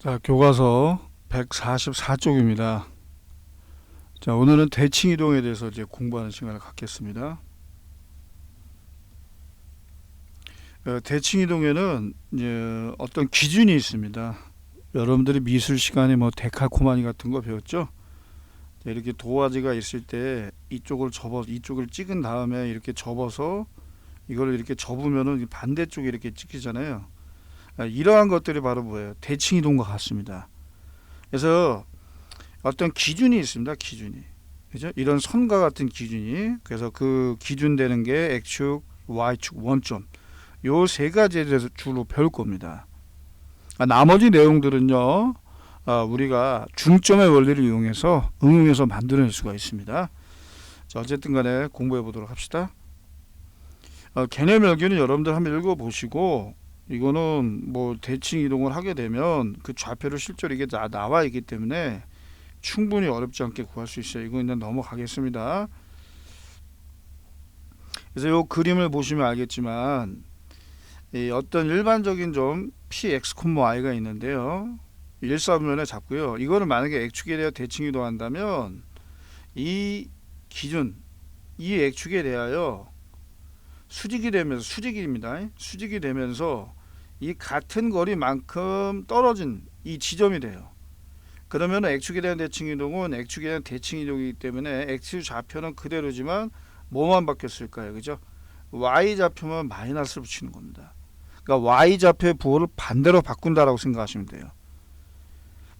자, 교과서 144쪽입니다. 자, 오늘은 대칭 이동에 대해서 이제 공부하는 시간을 갖겠습니다. 대칭 이동에는 이제 어떤 기준이 있습니다. 여러분들이 미술 시간에 뭐 데칼코마니 같은 거 배웠죠? 이렇게 도화지가 있을 때 이쪽을 이쪽을 찍은 다음에 이렇게 접어서 이걸 이렇게 접으면은 반대쪽에 이렇게 찍히잖아요. 이러한 것들이 바로 뭐예요? 대칭 이동과 같습니다. 그래서 어떤 기준이 있습니다. 기준이. 그죠? 이런 선과 같은 기준이. 그래서 그 기준 되는 게 X축, Y축, 원점. 요 세 가지에 대해서 주로 배울 겁니다. 나머지 내용들은요, 우리가 중점의 원리를 이용해서 응용해서 만들어낼 수가 있습니다. 자, 어쨌든 간에 공부해 보도록 합시다. 개념멸기는 여러분들 한번 읽어보시고, 이거는 뭐 대칭 이동을 하게 되면 그 좌표를 실제로 이게 나와 있기 때문에 충분히 어렵지 않게 구할 수 있어요. 이거 일단 넘어가겠습니다. 그래서 이 그림을 보시면 알겠지만 어떤 일반적인 좀 px, y가 있는데요. 일사분면에 잡고요. 이거를 만약에 x축에 대해 대칭 이동한다면 이 기준, 이 x축에 대하여 수직이 되면서 수직이 되면서 이 같은 거리만큼 떨어진 이 지점이 돼요. 그러면 x축에 대한 대칭 이동은 x축에 대한 대칭 이동이기 때문에 x 좌표는 그대로지만 뭐만 바뀌었을까요? 그죠? y 좌표만 마이너스를 붙이는 겁니다. 그러니까 y 좌표의 부호를 반대로 바꾼다라고 생각하시면 돼요.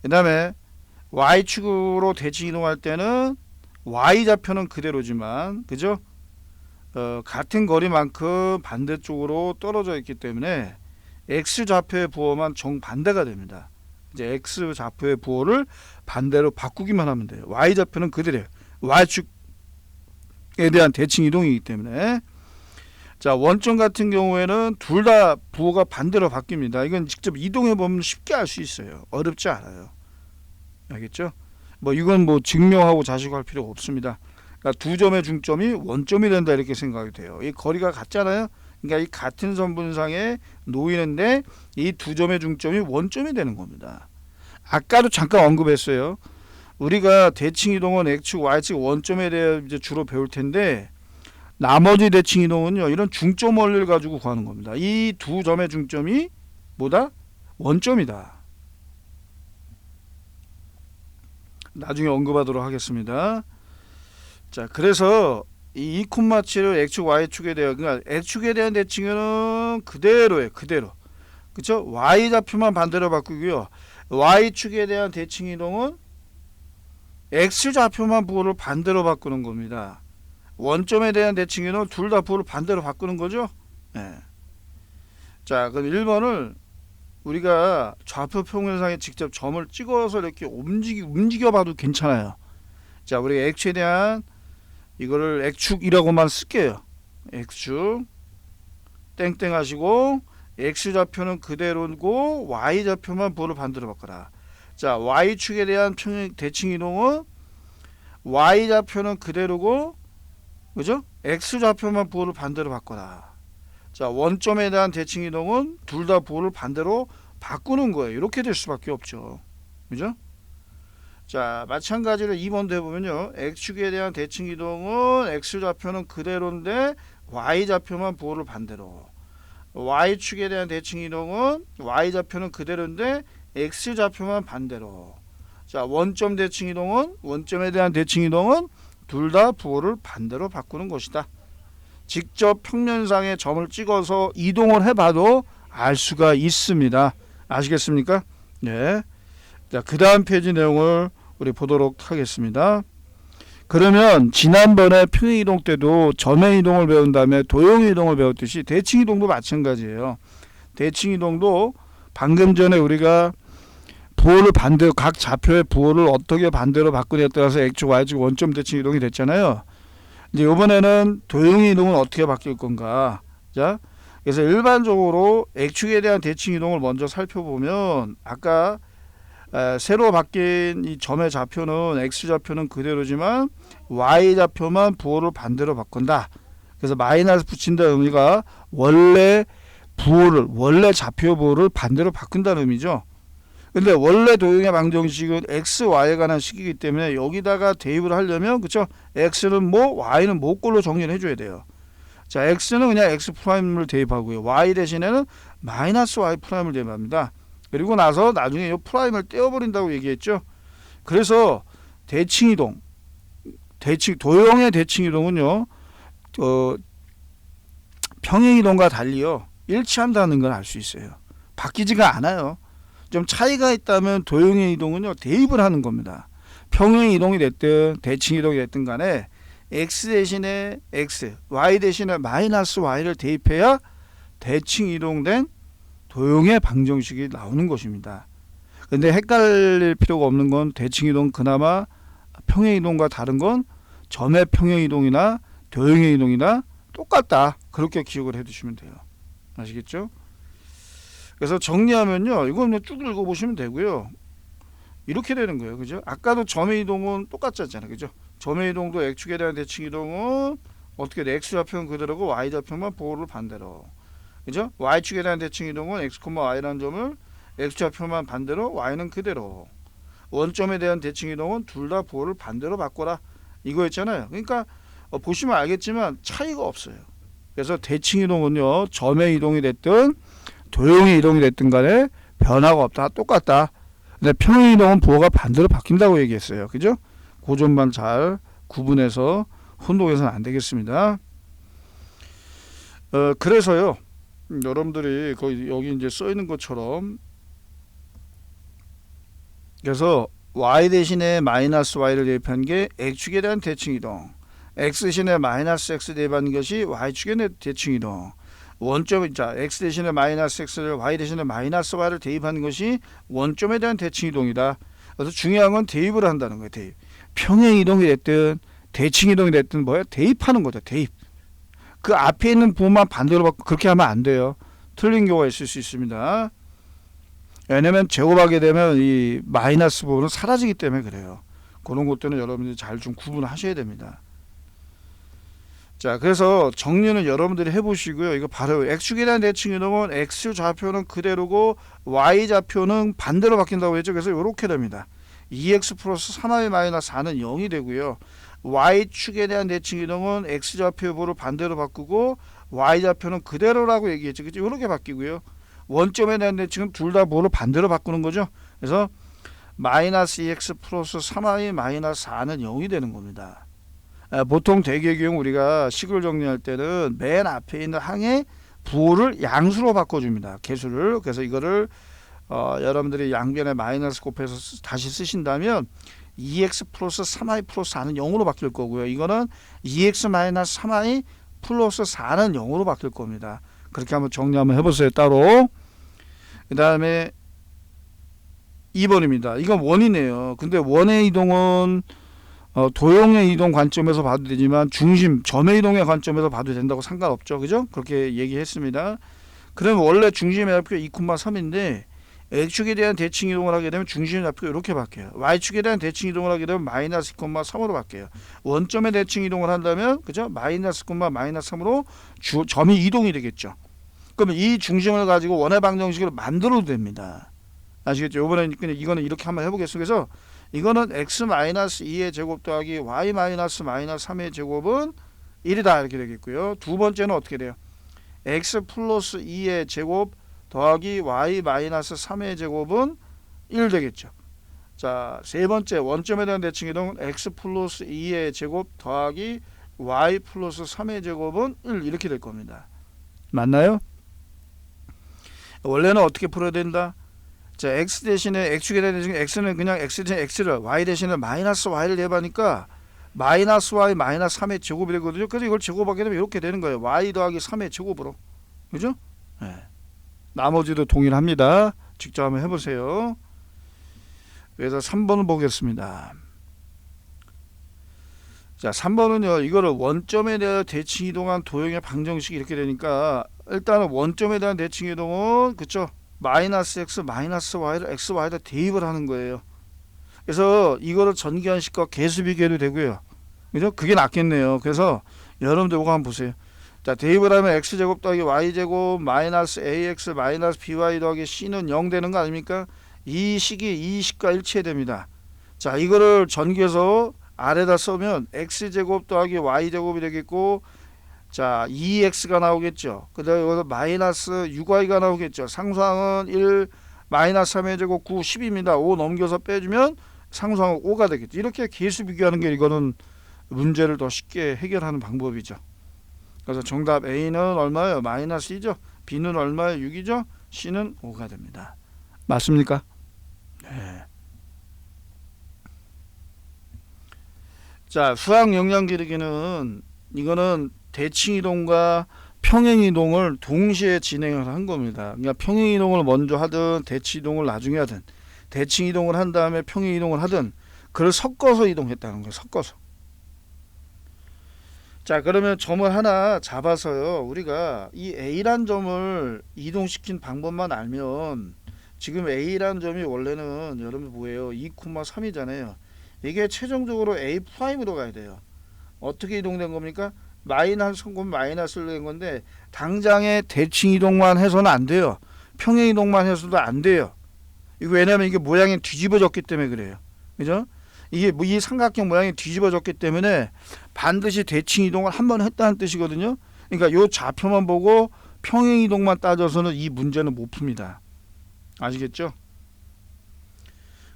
그 다음에 y축으로 대칭 이동할 때는 y 좌표는 그대로지만, 그죠? 같은 거리만큼 반대쪽으로 떨어져 있기 때문에 x 좌표의 부호만 정반대가 됩니다. 이제 x 좌표의 부호를 반대로 바꾸기만 하면 돼요. y 좌표는 그대로예요. y축에 대한 대칭 이동이기 때문에. 자, 원점 같은 경우에는 둘 다 부호가 반대로 바뀝니다. 이건 직접 이동해 보면 쉽게 알 수 있어요. 어렵지 않아요. 알겠죠? 뭐 이건 뭐 증명하고 자식할 필요가 없습니다. 그러니까 두 점의 중점이 원점이 된다 이렇게 생각이 돼요. 이 거리가 같잖아요. 그러니까 이 같은 선분상에 놓이는데 이 두 점의 중점이 원점이 되는 겁니다. 아까도 잠깐 언급했어요. 우리가 대칭 이동은 x축, y축 원점에 대해 이제 주로 배울 텐데 나머지 대칭 이동은요, 이런 중점 원리를 가지고 구하는 겁니다. 이 두 점의 중점이 뭐다? 원점이다. 나중에 언급하도록 하겠습니다. 자, 그래서 이 2,7을 x축, y축에 대한, 그러니까 x축에 대한 대칭은 그대로예요. 그대로. 그쵸? y 좌표만 반대로 바꾸고요. y축에 대한 대칭 이동은 x 좌표만 부호를 반대로 바꾸는 겁니다. 원점에 대한 대칭 이동은 둘 다 부호를 반대로 바꾸는 거죠. 네. 자, 그럼 1번을 우리가 좌표 평면상에 직접 점을 찍어서 이렇게 움직여 봐도 괜찮아요. 자, 우리가 x에 대한 이거를 x축이라고만 쓸게요. x축 땡땡 하시고 x 좌표는 그대로고 y 좌표만 부호를 반대로 바꿔라. 자, y축에 대한 대칭 이동은 y 좌표는 그대로고, 그죠? x 좌표만 부호를 반대로 바꿔라. 자, 원점에 대한 대칭 이동은 둘 다 부호를 반대로 바꾸는 거예요. 이렇게 될 수밖에 없죠. 그죠? 자, 마찬가지로 2번도 해보면요. x축에 대한 대칭 이동은 x 좌표는 그대로인데 y 좌표만 부호를 반대로. y축에 대한 대칭 이동은 y 좌표는 그대로인데 x 좌표만 반대로. 자, 원점 대칭 이동은 원점에 대한 대칭 이동은 둘 다 부호를 반대로 바꾸는 것이다. 직접 평면상에 점을 찍어서 이동을 해봐도 알 수가 있습니다. 아시겠습니까? 네. 자, 그 다음 페이지 내용을 우리 보도록 하겠습니다. 그러면 지난번에 평행 이동 때도 점의 이동을 배운 다음에 도형 이동을 배웠듯이 대칭 이동도 마찬가지예요. 대칭 이동도 방금 전에 우리가 부호를 반대로, 각 좌표의 부호를 어떻게 반대로 바꾸냐에 따라서 x축, y축 원점 대칭 이동이 됐잖아요. 이제 이번에는 도형 이동은 어떻게 바뀔 건가? 자, 그래서 일반적으로 x축에 대한 대칭 이동을 먼저 살펴보면 아까 새로 바뀐 이 점의 좌표는 x 좌표는 그대로지만 y 좌표만 부호를 반대로 바꾼다. 그래서 마이너스 붙인다는 의미가 원래 좌표 부호를 반대로 바꾼다는 의미죠. 근데 원래 도형의 방정식은 x, y에 관한 식이기 때문에 여기다가 대입을 하려면 그쵸? x는 뭐, y는 뭐꼴로 정리를 해줘야 돼요. 자, x는 그냥 x 프라임을 대입하고요. y 대신에는 마이너스 y 프라임을 대입합니다. 그리고 나서 나중에 이 프라임을 떼어버린다고 얘기했죠. 그래서 대칭이동, 도형의 대칭이동은요, 평행이동과 달리요, 일치한다는 걸 알 수 있어요. 바뀌지가 않아요. 좀 차이가 있다면 도형의 이동은요, 대입을 하는 겁니다. 평행 이동이 됐든 대칭 이동이 됐든 간에 x 대신에 x, y 대신에 마이너스 y를 대입해야 대칭 이동된 도형의 방정식이 나오는 것입니다. 근데 헷갈릴 필요가 없는 건 대칭 이동 그나마 평행 이동과 다른 건 점의 평행 이동이나 도형의 이동이나 똑같다. 그렇게 기억을 해 두시면 돼요. 아시겠죠? 그래서 정리하면요, 이거 쭉 읽어보시면 되고요. 이렇게 되는 거예요. 그죠? 아까도 점의 이동은 똑같잖아요. 그죠? 점의 이동도 x축에 대한 대칭 이동은 어떻게 돼? x좌표는 그대로고 y좌표만 보호를 반대로. 그죠? y축에 대한 대칭 이동은 x, y라는 점을 x좌표만 반대로 y는 그대로. 원점에 대한 대칭 이동은 둘 다 보호를 반대로 바꿔라. 이거였잖아요. 그러니까 보시면 알겠지만 차이가 없어요. 그래서 대칭 이동은요, 점의 이동이 됐든 도형의 이동이 됐든 간에 변화가 없다. 똑같다. 근데 평행 이동은 부호가 반대로 바뀐다고 얘기했어요. 그죠? 그 점만 잘 구분해서 혼동해서는 안 되겠습니다. 그래서요, 여러분들이 여기 이제 써 있는 것처럼, 그래서 y 대신에 마이너스 y를 대입한 게 x축에 대한 대칭 이동, x 대신에 마이너스 x 대입한 것이 y축에 대한 대칭 이동, 원점, 자, x 대신에 마이너스 x를 y 대신에 마이너스 y를 대입한 것이 원점에 대한 대칭 이동이다. 그래서 중요한 건 대입을 한다는 거예요. 대입. 평행 이동이 됐든 대칭 이동이 됐든 뭐예요? 대입하는 거죠. 대입. 그 앞에 있는 부호만 반대로 바꾸고 그렇게 하면 안 돼요. 틀린 경우가 있을 수 있습니다. 왜냐면 제곱하게 되면 이 마이너스 부호는 사라지기 때문에 그래요. 그런 것들은 여러분들이 잘 좀 구분하셔야 됩니다. 자, 그래서 정리는 여러분들이 해보시고요. 이거 바로 x축에 대한 대칭 이동은 x 좌표는 그대로고 y 좌표는 반대로 바뀐다고 했죠. 그래서 이렇게 됩니다. 2x 플러스 3y 마이너스 4는 0이 되고요. y축에 대한 대칭 이동은 x 좌표 부호를 반대로 바꾸고 y 좌표는 그대로라고 얘기했죠. 그죠? 이렇게 바뀌고요. 원점에 대한 대칭은 둘 다 부호를 반대로 바꾸는 거죠. 그래서 마이너스 2x 플러스 3y 마이너스 4는 0이 되는 겁니다. 보통 대개 경우 우리가 식을 정리할 때는 맨 앞에 있는 항에 부호를 양수로 바꿔줍니다. 개수를. 그래서 이거를 여러분들이 양변에 마이너스 곱해서 다시 쓰신다면 2x 플러스 3y 플러스 4는 0으로 바뀔 거고요. 이거는 2x 마이너스 3y 플러스 4는 0으로 바뀔 겁니다. 그렇게 한번 정리 한번 해보세요. 따로. 그 다음에 2번입니다. 이건 원이네요. 근데 원의 이동은 도형의 이동 관점에서 봐도 되지만 중심, 점의 이동의 관점에서 봐도 된다고 상관없죠. 그죠? 그렇게 얘기했습니다. 그러면 원래 중심의 좌표가 2,3인데 x축에 대한 대칭 이동을 하게 되면 중심의 좌표가 이렇게 바뀌어요. y축에 대한 대칭 이동을 하게 되면 마이너스 2,3으로 바뀌어요. 원점의 대칭 이동을 한다면 그죠? 마이너스 3으로 점이 이동이 되겠죠. 그러면 이 중심을 가지고 원의 방정식을 만들어도 됩니다. 아시겠죠? 이거는 이렇게 한번 해보겠습니다. 그래서 이거는 x-2의 제곱 더하기 y-3의 제곱은 1이다 이렇게 되겠고요. 두 번째는 어떻게 돼요? x 플러스 2의 제곱 더하기 y-3의 제곱은 1 되겠죠. 자, 세 번째 원점에 대한 대칭 이동은 x 플러스 2의 제곱 더하기 y 플러스 3의 제곱은 1 이렇게 될 겁니다. 맞나요? 원래는 어떻게 풀어야 된다? 자, x 대신에 x축에 대한 대칭 x는 그냥 x 대신에 x를 y 대신에 마이너스 y를 대입하니까 마이너스 y 마이너스 3의 제곱이 되거든요. 그래서 이걸 제곱하게 되면 이렇게 되는 거예요. y 더하기 3의 제곱으로. 그죠? 네. 나머지도 동일합니다. 직접 한번 해보세요. 그래서 3번을 보겠습니다. 자, 3번은요. 이거를 원점에 대한 대칭 이동한 도형의 방정식이 이렇게 되니까 일단은 원점에 대한 대칭 이동은 그쵸? 마이너스 x 마이너스 y를 x y에다 대입을 하는 거예요. 그래서 이거를 전기한식과 개수비교해도 되고요. 그죠? 그게 낫겠네요. 그래서 여러분들 이거 한번 보세요. 자, 대입을 하면 x제곱 더하기 y제곱 마이너스 ax 마이너스 by 더하기 c는 0 되는 거 아닙니까? 이 식이 이 식과 일치됩니다. 자, 이거를 전개해서 아래다 써면 x제곱 더하기 y제곱이 되겠고, 자 2x가 나오겠죠. 그 다음에 여기서 마이너스 6y가 나오겠죠. 상수항은 1 마이너스 3의 제곱 9 10입니다. 5 넘겨서 빼주면 상수항은 5가 되겠죠. 이렇게 계수 비교하는 게 이거는 문제를 더 쉽게 해결하는 방법이죠. 그래서 정답 A는 얼마예요? 마이너스 2죠. B는 얼마예요? 6이죠. C는 5가 됩니다. 맞습니까? 네. 자, 수학 역량 기르기는 이거는 대칭 이동과 평행 이동을 동시에 진행을 한 겁니다. 그러니까 평행 이동을 먼저 하든 대칭 이동을 나중에 하든, 대칭 이동을 한 다음에 평행 이동을 하든, 그걸 섞어서 이동했다는 거예요. 섞어서. 자, 그러면 점을 하나 잡아서요, 우리가 이 A란 점을 이동시킨 방법만 알면, 지금 A란 점이 원래는 여러분 뭐예요? 2,3이잖아요. 이게 최종적으로 A'으로 가야 돼요. 어떻게 이동된 겁니까? 마이너스 마이너스로 된 건데, 당장에 대칭 이동만 해서는 안 돼요. 평행 이동만 해서도 안 돼요. 이거 왜냐면 이게 모양이 뒤집어졌기 때문에 그래요. 그죠? 이게 이 삼각형 모양이 뒤집어졌기 때문에 반드시 대칭 이동을 한 번 했다는 뜻이거든요. 그러니까 요 좌표만 보고 평행 이동만 따져서는 이 문제는 못 풉니다. 아시겠죠?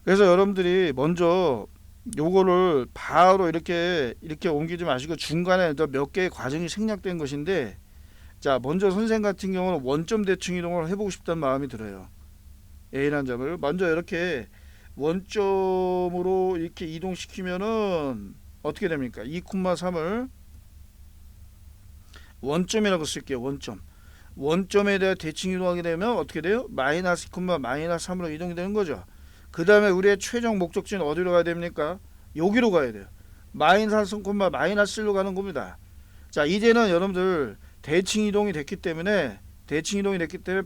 그래서 여러분들이 먼저 요거를 바로 이렇게 옮기지 마시고 중간에 몇 개의 과정이 생략된 것인데, 자 먼저 선생 같은 경우는 원점 대칭 이동을 해보고 싶다는 마음이 들어요. A라는 점을 먼저 이렇게 원점으로 이렇게 이동시키면은 어떻게 됩니까? 2,3을 원점이라고 쓸게요. 원점에 대해 대칭 이동하게 되면 어떻게 돼요? 마이너스 2, 마이너스 3으로 이동이 되는 거죠. 그 다음에 우리의 최종 목적지는 어디로 가야 됩니까? 여기로 가야 돼요. 마이너스 3, 마이너스 1로 가는 겁니다. 자, 이제는 여러분들 대칭 이동이 됐기 때문에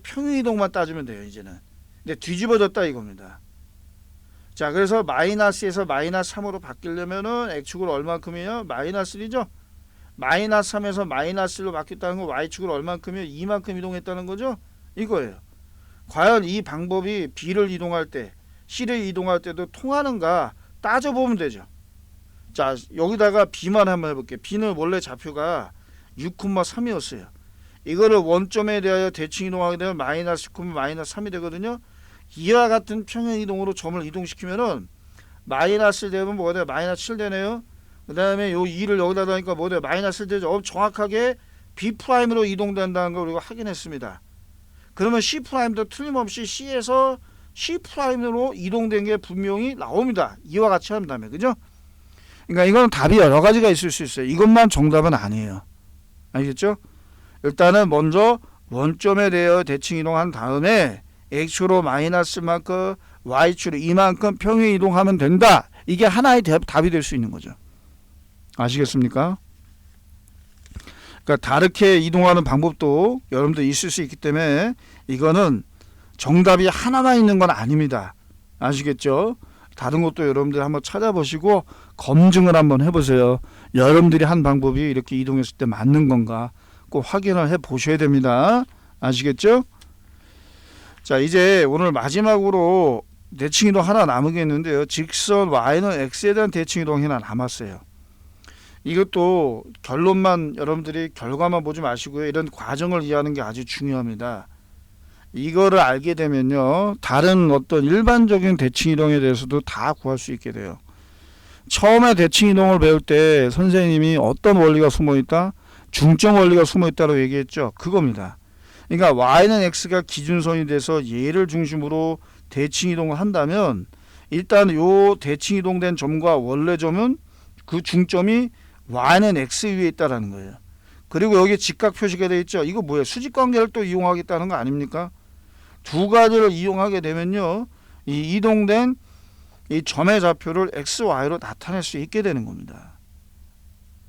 평행 이동만 따지면 돼요. 이제는. 근데 뒤집어졌다 이겁니다. 자, 그래서 마이너스에서 마이너스 3으로 바뀌려면은 x축으로 얼만큼이요? 마이너스 1이죠. 마이너스 3에서 마이너스 1로 바뀌었다는 건 y축으로 얼만큼이요? 이만큼 이동했다는 거죠. 이거예요. 과연 이 방법이 b를 이동할 때, c를 이동할 때도 통하는가 따져보면 되죠. 자, 여기다가 b만 한번 해볼게요. b는 원래 좌표가 6,3이었어요. 이거를 원점에 대하여 대칭 이동하게 되면 마이너스 6, 마이너스 3이 되거든요. 이와 같은 평행 이동으로 점을 이동시키면은 마이너스 1 되면 뭐가 돼요? 마이너스 7 되네요. 그 다음에 요 2를 여기다 넣으니까 뭐 돼요? 마이너스 1 되죠. 정확하게 B'으로 이동된다는 걸 우리가 확인했습니다. 그러면 C'도 틀림없이 C에서 C'으로 이동된 게 분명히 나옵니다. 이와 같이 한다면. 그죠? 그러니까 이건 답이 여러 가지가 있을 수 있어요. 이것만 정답은 아니에요. 알겠죠? 일단은 먼저 원점에 대해 대칭 이동한 다음에 x축으로 마이너스만큼 y축으로 이만큼 평행 이동하면 된다. 이게 하나의 답이 될 수 있는 거죠. 아시겠습니까? 그러니까 다르게 이동하는 방법도 여러분들 있을 수 있기 때문에 이거는 정답이 하나만 있는 건 아닙니다. 아시겠죠? 다른 것도 여러분들 한번 찾아보시고 검증을 한번 해보세요. 여러분들이 한 방법이 이렇게 이동했을 때 맞는 건가 꼭 확인을 해 보셔야 됩니다. 아시겠죠? 자, 이제 오늘 마지막으로 대칭 이동 하나 남으겠는데요. 직선 y는 x에 대한 대칭 이동이 하나 남았어요. 이것도 결론만 여러분들이 결과만 보지 마시고요. 이런 과정을 이해하는 게 아주 중요합니다. 이거를 알게 되면요, 다른 어떤 일반적인 대칭 이동에 대해서도 다 구할 수 있게 돼요. 처음에 대칭 이동을 배울 때 선생님이 어떤 원리가 숨어있다? 중점 원리가 숨어있다고 얘기했죠. 그겁니다. 그러니까 y는 x가 기준선이 돼서 얘를 중심으로 대칭 이동을 한다면 일단 요 대칭 이동된 점과 원래 점은 그 중점이 y는 x 위에 있다라는 거예요. 그리고 여기 직각 표시가 되어 있죠. 이거 뭐예요? 수직 관계를 또 이용하겠다는 거 아닙니까? 두 가지를 이용하게 되면요, 이 이동된 이 점의 좌표를 x, y로 나타낼 수 있게 되는 겁니다.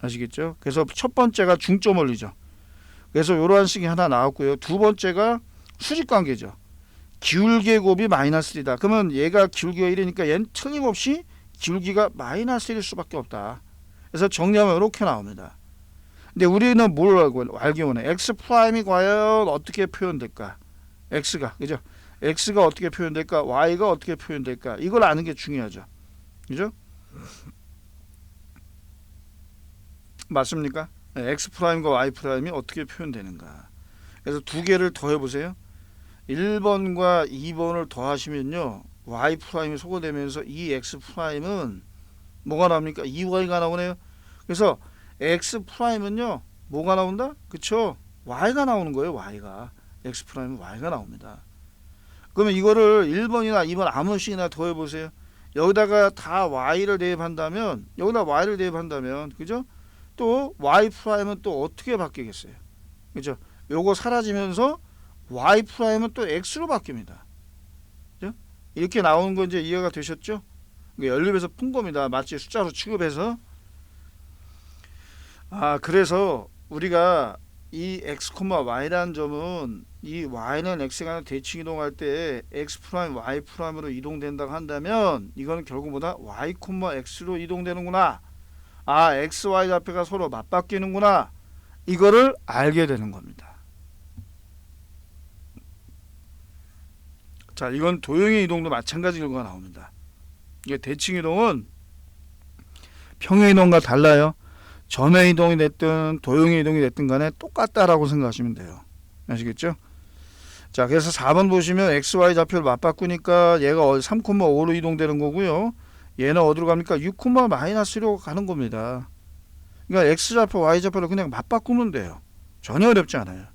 아시겠죠? 그래서 첫 번째가 중점 원리죠. 그래서 이러한 식이 하나 나왔고요. 두 번째가 수직 관계죠. 기울기의 곱이 마이너스 1이다. 그러면 얘가 기울기가 1이니까 얘는 틀림없이 기울기가 마이너스 1일 수밖에 없다. 그래서 정리하면 이렇게 나옵니다. 근데 우리는 뭘 알기 원해? x 프라임이 과연 어떻게 표현될까? x가, 그죠? x가 어떻게 표현될까, y가 어떻게 표현될까, 이걸 아는 게 중요하죠. 그죠? 맞습니까? 네, x 프라임과 y 프라임이 어떻게 표현되는가. 그래서 두 개를 더해 보세요. 1번과 2번을 더하시면요, y 프라임이 소거되면서 이 x 프라임은 뭐가 나옵니까? 2y가 나오네요. 그래서 x 프라임은요, 뭐가 나온다? 그쵸? y가 나오는 거예요. y가. x 프라임은 y가 나옵니다. 그러면 이거를 1번이나 2번 아무식이나 더해 보세요. 여기다가 다 y를 대입한다면, 여기다 y를 대입한다면, 그죠? 또 y 프라임은 또 어떻게 바뀌겠어요? 그죠? 요거 사라지면서 y 프라임은 또 x로 바뀝니다. 그죠? 이렇게 나오는 거 이제 이해가 되셨죠? 연립해서 푼 겁니다. 마치 숫자로 취급해서. 그래서 우리가 이 x, y라는 점은 이 y는 x에 관한 대칭 이동할 때 x 프라임, y 프라임으로 이동된다고 한다면 이거는 결국 뭐다? y, x로 이동되는구나. x, y 좌표가 서로 맞바뀌는구나. 이거를 알게 되는 겁니다. 자, 이건 도형의 이동도 마찬가지 결과가 나옵니다. 이게 대칭 이동은 평행 이동과 달라요. 점의 이동이 됐든 도형의 이동이 됐든 간에 똑같다라고 생각하시면 돼요. 아시겠죠? 자, 그래서 4번 보시면 x, y 좌표를 맞바꾸니까 얘가 3,5로 이동되는 거고요. 얘는 어디로 갑니까? 6,-1로 가는 겁니다. 그러니까 x 좌표, y 좌표를 그냥 맞바꾸면 돼요. 전혀 어렵지 않아요.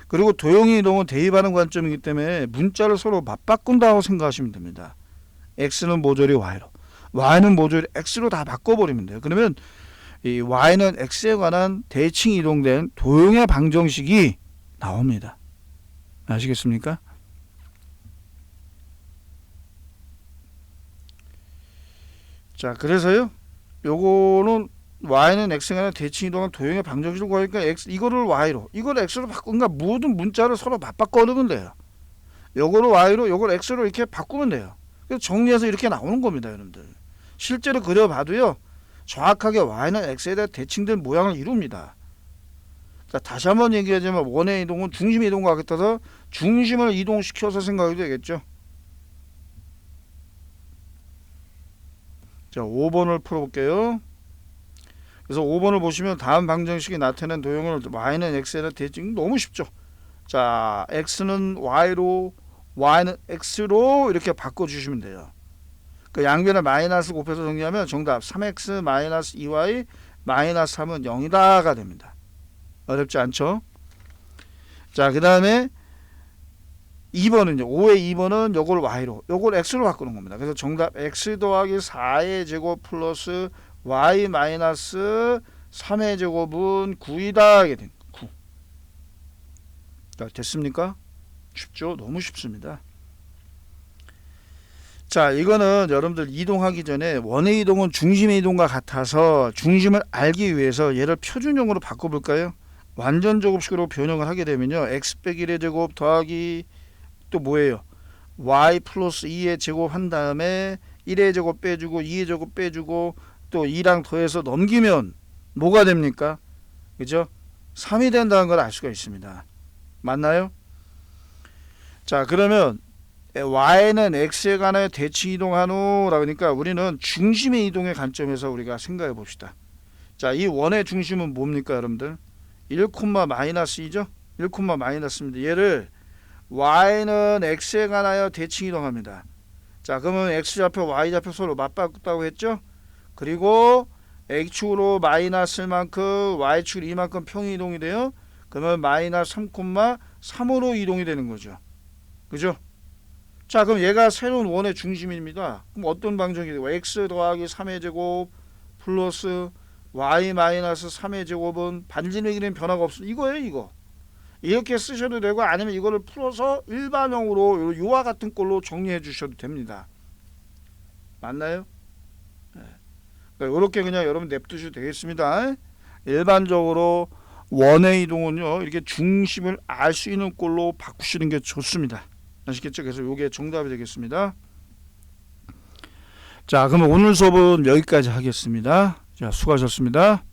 그리고 도형의 이동은 대입하는 관점이기 때문에 문자를 서로 맞바꾼다고 생각하시면 됩니다. x는 모조리 y로, y는 모조리 x로 다 바꿔버리면 돼요. 그러면 이 y는 x에 관한 대칭 이동된 도형의 방정식이 나옵니다. 아시겠습니까? 자, 그래서요, 요거는 y는 x에 관한 대칭 이동한 도형의 방정식을 구하니까 이거를 y로, 이걸 x로 바꾸니까 모든 문자를 서로 맞바꿔놓으면 돼요. 요거를 y로, 요걸 x로 이렇게 바꾸면 돼요. 그래서 정리해서 이렇게 나오는 겁니다, 여러분들. 실제로 그려봐도요, 정확하게 y는 x에 대해 대칭된 모양을 이룹니다. 자, 다시 한번 얘기하자면 원의 이동은 중심 이동과 같아서 중심을 이동시켜서 생각해도 되겠죠. 자, 5번을 풀어볼게요. 그래서 5번을 보시면 다음 방정식이 나타낸 도형을 y는 x에 대해 대칭, 너무 쉽죠. 자, x는 y로, y는 x로 이렇게 바꿔주시면 돼요. 그 양변에 마이너스 곱해서 정리하면 정답 3x 마이너스 2y 마이너스 3은 0이다가 됩니다. 어렵지 않죠? 자, 그 다음에 2번은요. 5의 2번은 요걸 y로, 요걸 x로 바꾸는 겁니다. 그래서 정답 x 더하기 4의 제곱 플러스 y 마이너스 3의 제곱은 9이다 하게 된 9. 자, 됐습니까? 쉽죠? 너무 쉽습니다. 자, 이거는 여러분들 이동하기 전에 원의 이동은 중심의 이동과 같아서 중심을 알기 위해서 얘를 표준형으로 바꿔볼까요? 완전 제곱식으로 변형을 하게 되면요, x 빼기 1의 제곱 더하기 또 뭐예요? y 플러스 2의 제곱 한 다음에 1의 제곱 빼주고 2의 제곱 빼주고 또 2랑 더해서 넘기면 뭐가 됩니까? 그죠? 3이 된다는 걸 알 수가 있습니다. 맞나요? 자, 그러면 y는 x에 관하여 대칭 이동하노 라니까 우리는 중심의 이동의 관점에서 우리가 생각해 봅시다. 자, 이 원의 중심은 뭡니까, 여러분들? 1, 마이너스이죠? 1, 마이너스입니다. 얘를 y는 x에 관하여 대칭 이동합니다. 자, 그러면 x 좌표, y 좌표 서로 맞바꿨다고 했죠? 그리고 x축으로 마이너스일 만큼 y축으로 이만큼 평행 이동이 돼요. 그러면 마이너스 3,3으로 이동이 되는 거죠. 그죠? 자, 그럼 얘가 새로운 원의 중심입니다. 그럼 어떤 방정식이 되고 x 더하기 3의 제곱 플러스 y 마이너스 3의 제곱은 반지름에는 변화가 없어. 이거예요, 이거. 이렇게 쓰셔도 되고 아니면 이거를 풀어서 일반형으로 이와 같은 걸로 정리해 주셔도 됩니다. 맞나요? 네. 그러니까 이렇게 그냥 여러분 냅두셔도 되겠습니다. 일반적으로 원의 이동은요, 이렇게 중심을 알 수 있는 걸로 바꾸시는 게 좋습니다. 아시겠죠? 그래서 이게 정답이 되겠습니다. 자, 그러면 오늘 수업은 여기까지 하겠습니다. 자, 수고하셨습니다.